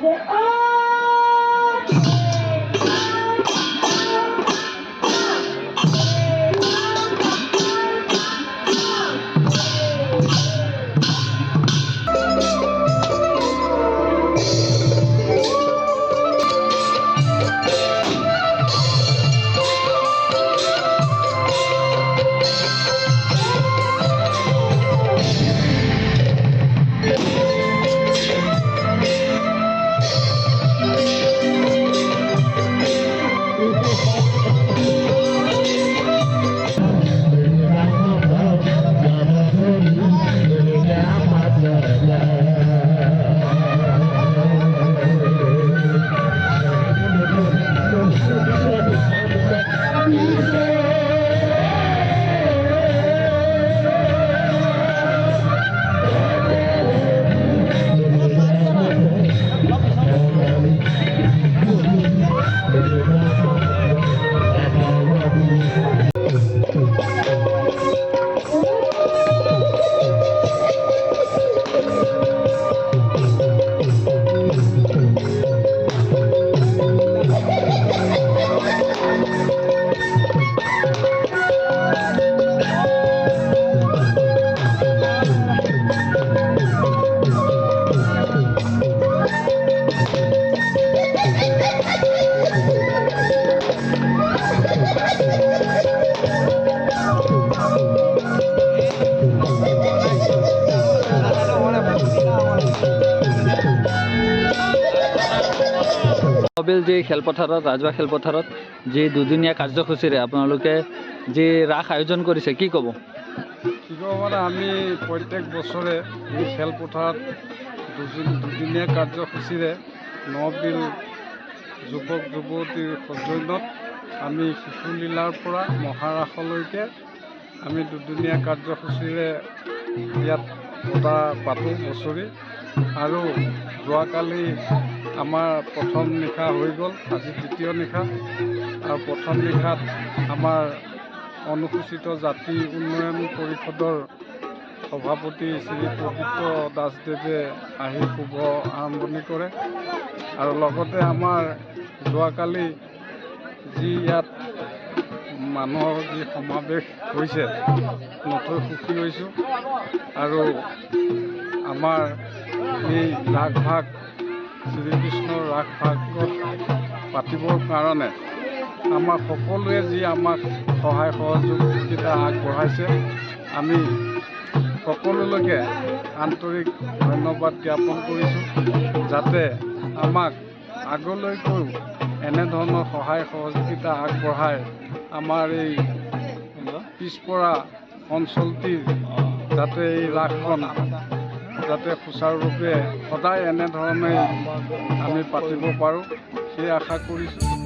যে খেলপথাৰত ৰাজবাগ খেলপথাৰত যে দুদিনীয়া কাৰ্যসূচীৰে আপোনালোকে যে ৰাস আয়োজন কৰিছে কি ক'ব? কি ক'ব মানে আমি প্ৰত্যেক বছৰে এই খেলপথাৰত দুদিনীয়া কাৰ্যসূচীৰে নবিল যুৱক যুৱতীৰ সৌজন্যত আমি শিশুলীলাৰ পৰা মহাৰাসলৈকে আমি দুদিনীয়া কাৰ্যসূচীৰে ইয়াত পাতোঁ বছৰি। আৰু যোৱাকালি আমাৰ প্ৰথম নিশা হৈ গ'ল, আজি দ্বিতীয় নিশা। আৰু প্ৰথম নিশাত আমাৰ অনুসূচিত জাতি উন্নয়ন পৰিষদৰ সভাপতি শ্ৰী পবিত্ৰ দাসদেৱে আহি শুভ আৰম্ভণি কৰে। আৰু লগতে আমাৰ যোৱাকালি যি ইয়াত মানুহৰ যি সমাৱেশ হৈছে নথৈ সুখী হৈছোঁ। আৰু আমাৰ এই ৰাসভাগ শ্ৰীকৃষ্ণৰ ৰাসভাগত পাতিবৰ কাৰণে আমাৰ সকলোৱে যি আমাক সহায় সহযোগিতা আগবঢ়াইছে, আমি সকলোলৈকে আন্তৰিক ধন্যবাদ জ্ঞাপন কৰিছোঁ। যাতে আমাক আগলৈকৈও এনেধৰণৰ সহায় সহযোগিতা আগবঢ়াই আমাৰ এই পিছপৰা অঞ্চলটিৰ যাতে এই ৰাসখন যাতে সুচাৰুৰূপে সদায় এনেধৰণে আমি পাতিব পাৰোঁ, সেই আশা কৰিছোঁ।